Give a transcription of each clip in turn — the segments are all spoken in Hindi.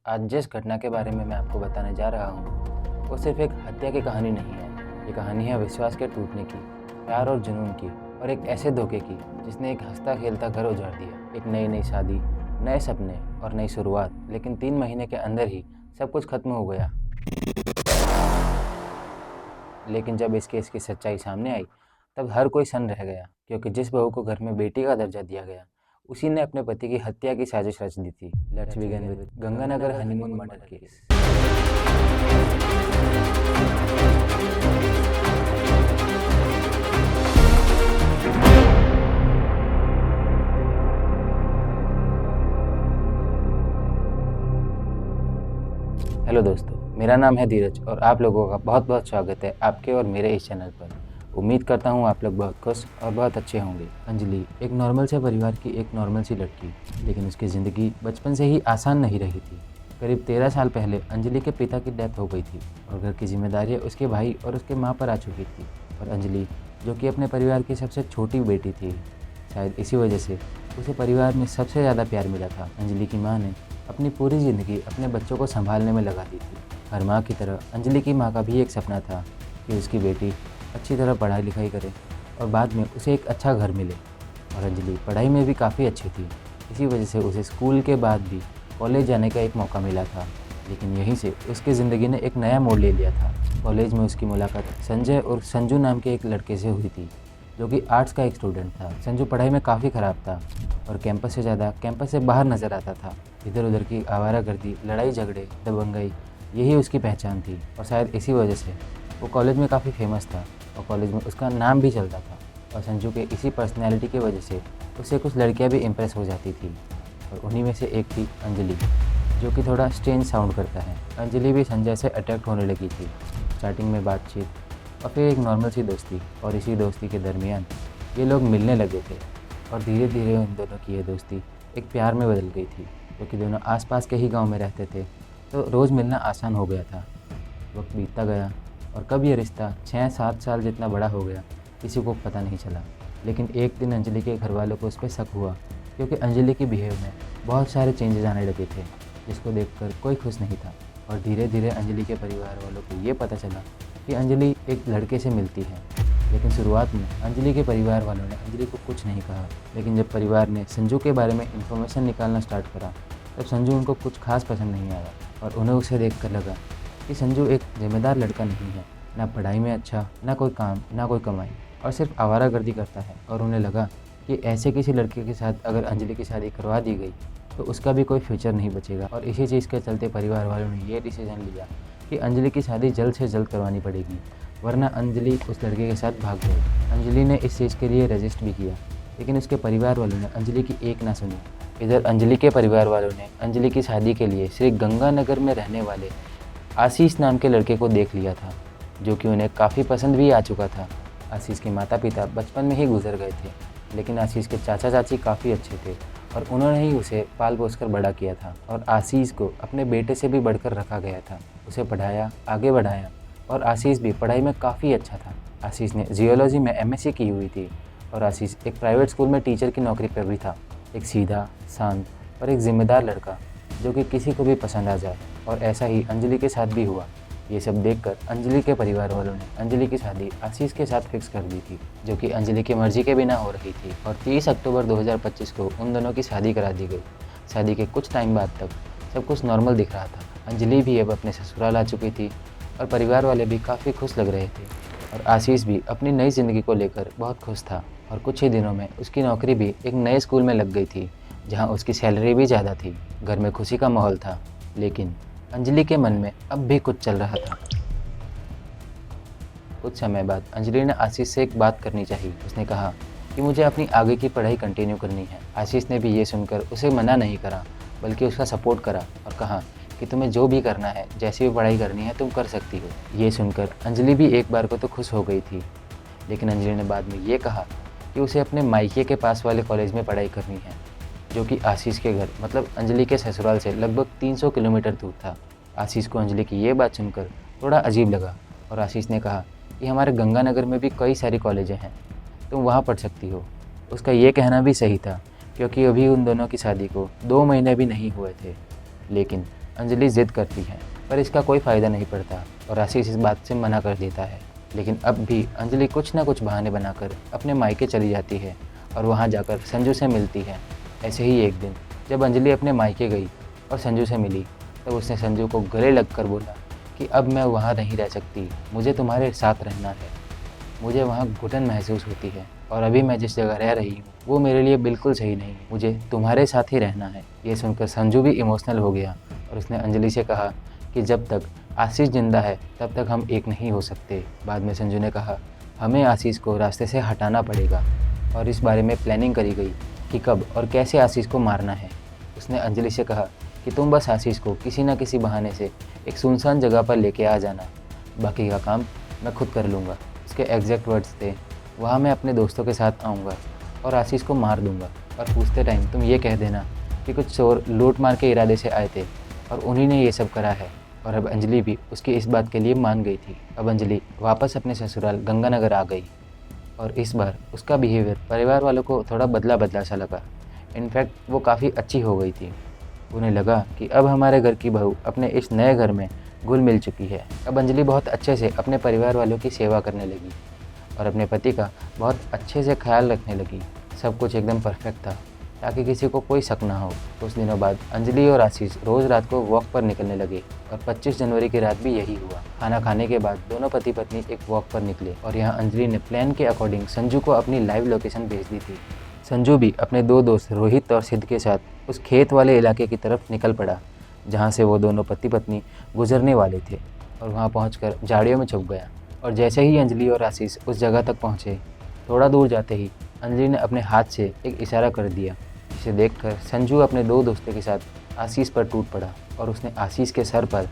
आज जिस घटना के बारे में मैं आपको बताने जा रहा हूँ, वो सिर्फ एक हत्या की कहानी नहीं है। ये कहानी है विश्वास के टूटने की, प्यार और जुनून की, और एक ऐसे धोखे की जिसने एक हंसता खेलता घर उजाड़ दिया। एक नई शादी, नए सपने और नई शुरुआत, लेकिन 3 महीने के अंदर ही सब कुछ खत्म हो गया। लेकिन जब इस केस की सच्चाई सामने आई, तब हर कोई सन्न रह गया, क्योंकि जिस बहू को घर में बेटी का दर्जा दिया गया, उसी ने अपने पति की हत्या की साजिश रच दी थी। Let's begin with Ganganagar honeymoon murder case. Hello दोस्तों, मेरा नाम है धीरज और आप लोगों का बहुत बहुत स्वागत है आपके और मेरे इस चैनल पर। उम्मीद करता हूँ आप लोग बहुत खुश और बहुत अच्छे होंगे। अंजलि एक नॉर्मल से परिवार की एक नॉर्मल सी लड़की, लेकिन उसकी ज़िंदगी बचपन से ही आसान नहीं रही थी। करीब 13 साल पहले अंजलि के पिता की डेथ हो गई थी और घर की जिम्मेदारियाँ उसके भाई और उसके माँ पर आ चुकी थी। और अंजलि, जो कि अपने परिवार की सबसे छोटी बेटी थी, शायद इसी वजह से उसे परिवार में सबसे ज़्यादा प्यार मिला था। अंजलि की माँ ने अपनी पूरी ज़िंदगी अपने बच्चों को संभालने में लगा दी थी। हर माँ की तरह अंजलि की माँ का भी एक सपना था कि उसकी बेटी अच्छी तरह पढ़ाई लिखाई करे और बाद में उसे एक अच्छा घर मिले। और अंजलि पढ़ाई में भी काफ़ी अच्छी थी, इसी वजह से उसे स्कूल के बाद भी कॉलेज जाने का एक मौका मिला था। लेकिन यहीं से उसकी ज़िंदगी ने एक नया मोड़ ले लिया था। कॉलेज में उसकी मुलाकात संजय और संजू नाम के एक लड़के से हुई थी, जो कि आर्ट्स का एक स्टूडेंट था। संजू पढ़ाई में काफ़ी ख़राब था और कैंपस से ज़्यादा कैंपस से बाहर नज़र आता था। इधर उधर की आवारागर्दी, लड़ाई झगड़े, दबंगई, यही उसकी पहचान थी। और शायद इसी वजह से वो कॉलेज में काफ़ी फेमस था और कॉलेज में उसका नाम भी चलता था। और संजू के इसी पर्सनैलिटी की वजह से उससे कुछ लड़कियां भी इम्प्रेस हो जाती थी, और उन्हीं में से एक थी अंजलि, जो कि थोड़ा स्ट्रेंज साउंड करता है। अंजलि भी संजय से अट्रैक्ट होने लगी थी। स्टार्टिंग में बातचीत और फिर एक नॉर्मल सी दोस्ती, और इसी दोस्ती के दरमियान ये लोग मिलने लगे थे। और धीरे धीरे उन दोनों की ये दोस्ती एक प्यार में बदल गई थी, क्योंकि दोनों आसपास के ही गांव में रहते थे, तो रोज़ मिलना आसान हो गया था। वक्त बीतता गया और कब ये रिश्ता 6-7 साल जितना बड़ा हो गया, किसी को पता नहीं चला। लेकिन एक दिन अंजलि के घर वालों को उस पर शक हुआ, क्योंकि अंजलि की बिहेव में बहुत सारे चेंजेस आने लगे थे, जिसको देखकर कोई खुश नहीं था। और धीरे धीरे अंजलि के परिवार वालों को ये पता चला कि अंजलि एक लड़के से मिलती है। लेकिन शुरुआत में अंजलि के परिवार वालों ने अंजलि को कुछ नहीं कहा। लेकिन जब परिवार ने संजू के बारे में इन्फॉर्मेशन निकालना स्टार्ट करा, तब संजू उनको कुछ खास पसंद नहीं आया और उन्हें उसे देखकर लगा कि संजू एक जिम्मेदार लड़का नहीं है, ना पढ़ाई में अच्छा, ना कोई काम, ना कोई कमाई, और सिर्फ आवारागर्दी करता है। और उन्हें लगा कि ऐसे किसी लड़के के साथ अगर अंजलि की शादी करवा दी गई तो उसका भी कोई फ्यूचर नहीं बचेगा। और इसी चीज़ के चलते परिवार वालों ने ये डिसीजन लिया कि अंजलि की शादी जल्द से जल्द करवानी पड़ेगी, वरना अंजलि उस लड़के के साथ भाग गई। अंजलि ने इस चीज़ के लिए रजिस्ट भी किया, लेकिन उसके परिवार वालों ने अंजलि की एक ना सुनी। इधर अंजलि के परिवार वालों ने अंजलि की शादी के लिए श्री गंगानगर में रहने वाले आशीष नाम के लड़के को देख लिया था, जो कि उन्हें काफ़ी पसंद भी आ चुका था। आशीष के माता पिता बचपन में ही गुजर गए थे, लेकिन आशीष के चाचा चाची काफ़ी अच्छे थे और उन्होंने ही उसे पाल पोस कर बड़ा किया था। और आशीष को अपने बेटे से भी बढ़कर रखा गया था, उसे पढ़ाया, आगे बढ़ाया, और आशीष भी पढ़ाई में काफ़ी अच्छा था। आशीष ने जियोलॉजी में एमएससी की हुई थी और आशीष एक प्राइवेट स्कूल में टीचर की नौकरी पर भी था। एक सीधा, शांत और एक जिम्मेदार लड़का, जो कि किसी को भी पसंद आ जाए। और ऐसा ही अंजलि के साथ भी हुआ। ये सब देखकर अंजलि के परिवार वालों ने अंजलि की शादी आशीष के साथ फिक्स कर दी थी, जो कि अंजलि की मर्जी के बिना हो रही थी। और 30 अक्टूबर 2025 को उन दोनों की शादी करा दी गई। शादी के कुछ टाइम बाद तक सब कुछ नॉर्मल दिख रहा था। अंजलि भी अब अपने ससुराल आ चुकी थी और परिवार वाले भी काफ़ी खुश लग रहे थे। और आशीष भी अपनी नई ज़िंदगी को लेकर बहुत खुश था। और कुछ ही दिनों में उसकी नौकरी भी एक नए स्कूल में लग गई थी, जहाँ उसकी सैलरी भी ज़्यादा थी। घर में खुशी का माहौल था, लेकिन अंजलि के मन में अब भी कुछ चल रहा था। कुछ समय बाद अंजलि ने आशीष से एक बात करनी चाहिए। उसने कहा कि मुझे अपनी आगे की पढ़ाई कंटिन्यू करनी है। आशीष ने भी ये सुनकर उसे मना नहीं करा, बल्कि उसका सपोर्ट करा और कहा कि तुम्हें जो भी करना है, जैसी भी पढ़ाई करनी है, तुम कर सकती हो। ये सुनकर अंजलि भी एक बार को तो खुश हो गई थी, लेकिन अंजलि ने बाद में ये कहा कि उसे अपने मायके के पास वाले कॉलेज में पढ़ाई करनी है, जो कि आशीष के घर मतलब अंजलि के ससुराल से लगभग 300 किलोमीटर दूर था। आशीष को अंजलि की ये बात सुनकर थोड़ा अजीब लगा और आशीष ने कहा कि हमारे गंगानगर में भी कई सारी कॉलेजें हैं, तुम वहाँ पढ़ सकती हो। उसका ये कहना भी सही था, क्योंकि अभी उन दोनों की शादी को 2 महीने भी नहीं हुए थे। लेकिन अंजलि जिद करती है, पर इसका कोई फ़ायदा नहीं पड़ता और आशीष इस बात से मना कर देता है। लेकिन अब भी अंजलि कुछ ना कुछ बहाने बनाकर अपने मायके चली जाती है और वहाँ जाकर संजू से मिलती है। ऐसे ही एक दिन जब अंजलि अपने मायके गई और संजू से मिली, तब उसने संजू को गले लगकर बोला कि अब मैं वहाँ नहीं रह सकती, मुझे तुम्हारे साथ रहना है। मुझे वहाँ घुटन महसूस होती है और अभी मैं जिस जगह रह रही हूँ वो मेरे लिए बिल्कुल सही नहीं है, मुझे तुम्हारे साथ ही रहना है। ये सुनकर संजू भी इमोशनल हो गया और उसने अंजलि से कहा कि जब तक आशीष जिंदा है तब तक हम एक नहीं हो सकते। बाद में संजू ने कहा हमें आशीष को रास्ते से हटाना पड़ेगा और इस बारे में प्लानिंग करी गई कि कब और कैसे आशीष को मारना है। उसने अंजलि से कहा कि तुम बस आशीष को किसी न किसी बहाने से एक सुनसान जगह पर लेके आ जाना, बाकी का काम मैं खुद कर लूँगा। उसके एग्जैक्ट वर्ड्स थे, वहाँ मैं अपने दोस्तों के साथ आऊँगा और आशीष को मार दूँगा और पूछते टाइम तुम ये कह देना कि कुछ चोर लूट मार के इरादे से आए थे और उन्हीं ने ये सब करा है। और अब अंजलि भी उसकी इस बात के लिए मान गई थी। अब अंजलि वापस अपने ससुराल गंगानगर आ गई और इस बार उसका बिहेवियर परिवार वालों को थोड़ा बदला बदला सा लगा। इनफैक्ट वो काफ़ी अच्छी हो गई थी। उन्हें लगा कि अब हमारे घर की बहू अपने इस नए घर में घुल मिल चुकी है। अब अंजलि बहुत अच्छे से अपने परिवार वालों की सेवा करने लगी और अपने पति का बहुत अच्छे से ख्याल रखने लगी। सब कुछ एकदम परफेक्ट था ताकि किसी को कोई शक ना हो। कुछ दिनों बाद अंजलि और आशीष रोज़ रात को वॉक पर निकलने लगे और 25 जनवरी की रात भी यही हुआ। खाना खाने के बाद दोनों पति पत्नी एक वॉक पर निकले और यहाँ अंजलि ने प्लान के अकॉर्डिंग संजू को अपनी लाइव लोकेशन भेज दी थी। संजू भी अपने दो दोस्त रोहित और सिद्ध के साथ उस खेत वाले इलाके की तरफ निकल पड़ा जहाँ से वो दोनों पति पत्नी गुजरने वाले थे और वहाँ पहुँचकर झाड़ियों में छुप गया। और जैसे ही अंजलि और आशीष उस जगह तक पहुँचे, थोड़ा दूर जाते ही अंजलि ने अपने हाथ से एक इशारा कर दिया, जिसे देखकर संजू अपने दो दोस्तों के साथ आशीष पर टूट पड़ा और उसने आशीष के सर पर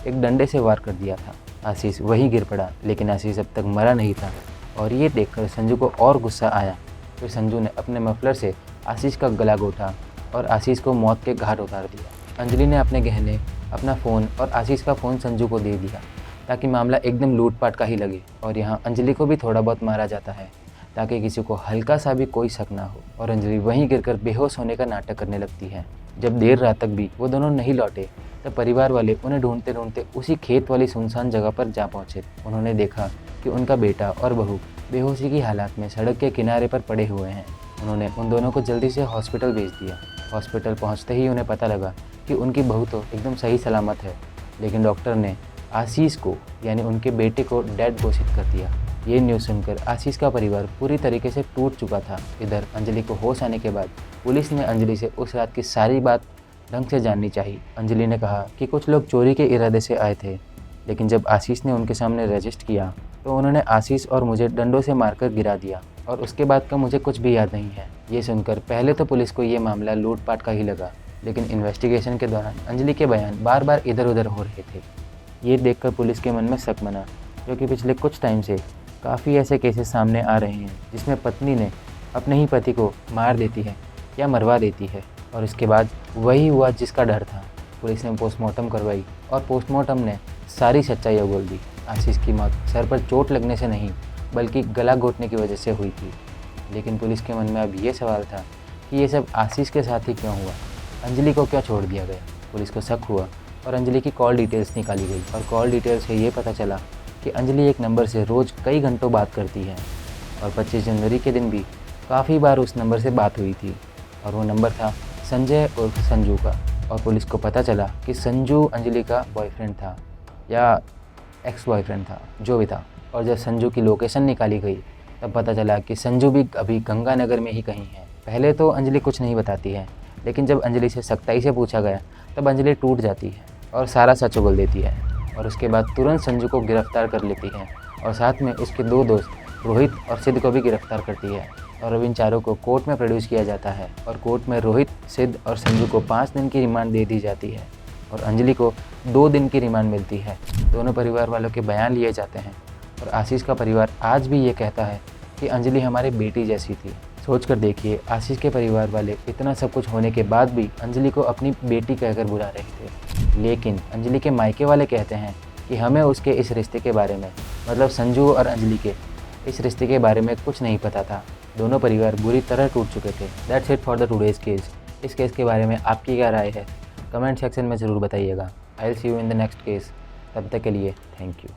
एक डंडे से वार कर दिया था। आशीष वहीं गिर पड़ा, लेकिन आशीष अब तक मरा नहीं था और ये देखकर संजू को और गुस्सा आया। फिर संजू ने अपने मफलर से आशीष का गला घोटा और आशीष को मौत के घाट उतार दिया। अंजलि ने अपने गहने, अपना फ़ोन और आशीष का फ़ोन संजू को दे दिया ताकि मामला एकदम लूटपाट का ही लगे। और यहाँ अंजलि को भी थोड़ा बहुत मारा जाता है ताकि किसी को हल्का सा भी कोई शक ना हो। और अंजलि वहीं गिरकर बेहोश होने का नाटक करने लगती है। जब देर रात तक भी वो दोनों नहीं लौटे तब परिवार वाले उन्हें ढूंढते ढूंढते उसी खेत वाली सुनसान जगह पर जा पहुँचे। उन्होंने देखा कि उनका बेटा और बहू बेहोशी की हालत में सड़क के किनारे पर पड़े हुए हैं। उन्होंने उन दोनों को जल्दी से हॉस्पिटल भेज दिया। हॉस्पिटल पहुंचते ही उन्हें पता लगा कि उनकी बहू तो एकदम सही सलामत है, लेकिन डॉक्टर ने आशीष को यानी उनके बेटे को डेड घोषित कर दिया। ये न्यूज़ सुनकर आशीष का परिवार पूरी तरीके से टूट चुका था। इधर अंजलि को होश आने के बाद पुलिस ने अंजलि से उस रात की सारी बात ढंग से जाननी चाहिए। अंजलि ने कहा कि कुछ लोग चोरी के इरादे से आए थे, लेकिन जब आशीष ने उनके सामने रजिस्ट किया तो उन्होंने आशीष और मुझे डंडों से मारकर गिरा दिया और उसके बाद का मुझे कुछ भी याद नहीं है। ये सुनकर पहले तो पुलिस को ये मामला लूटपाट का ही लगा, लेकिन इन्वेस्टिगेशन के दौरान अंजलि के बयान बार बार इधर उधर हो रहे थे। ये देखकर पुलिस के मन में शक बना, क्योंकि पिछले कुछ टाइम से काफ़ी ऐसे केसेस सामने आ रहे हैं जिसमें पत्नी ने अपने ही पति को मार देती है या मरवा देती है और इसके बाद वही हुआ जिसका डर था। पुलिस ने पोस्टमार्टम करवाई और पोस्टमार्टम ने सारी सच्चाई उगल दी। आशीष की मौत सर पर चोट लगने से नहीं बल्कि गला घोटने की वजह से हुई थी। लेकिन पुलिस के मन में अब ये सवाल था कि ये सब आशीष के साथ ही क्यों हुआ, अंजलि को क्यों छोड़ दिया गया। पुलिस को शक हुआ और अंजलि की कॉल डिटेल्स निकाली गई और कॉल डिटेल्स से ये पता चला कि अंजलि एक नंबर से रोज़ कई घंटों बात करती है और 25 जनवरी के दिन भी काफ़ी बार उस नंबर से बात हुई थी और वो नंबर था संजय उर्फ संजू का। और पुलिस को पता चला कि संजू अंजलि का बॉयफ्रेंड था या एक्स बॉयफ्रेंड था, जो भी था। और जब संजू की लोकेशन निकाली गई तब पता चला कि संजू भी अभी गंगानगर में ही कहीं है। पहले तो अंजलि कुछ नहीं बताती है, लेकिन जब अंजलि से सख्ताई से पूछा गया तब अंजलि टूट जाती है और सारा सच उगल देती है और उसके बाद तुरंत संजू को गिरफ्तार कर लेती है और साथ में उसके दो दोस्त रोहित और सिद्ध को भी गिरफ्तार करती है। और अब इन चारों को कोर्ट में प्रोड्यूस किया जाता है और कोर्ट में रोहित, सिद्ध और संजू को 5 दिन की रिमांड दे दी जाती है और अंजलि को 2 दिन की रिमांड मिलती है। दोनों परिवार वालों के बयान लिए जाते हैं और आशीष का परिवार आज भी ये कहता है कि अंजलि हमारी बेटी जैसी थी। सोच कर देखिए, आशीष के परिवार वाले इतना सब कुछ होने के बाद भी अंजलि को अपनी बेटी कहकर बुला रहे थे, लेकिन अंजलि के मायके वाले कहते हैं कि हमें उसके इस रिश्ते के बारे में, मतलब संजू और अंजलि के इस रिश्ते के बारे में कुछ नहीं पता था। दोनों परिवार बुरी तरह टूट चुके थे। That's it for the today's case. इस केस के बारे में आपकी क्या राय है, कमेंट सेक्शन में ज़रूर बताइएगा। I will see you in the next case. तब तक के लिए थैंक यू।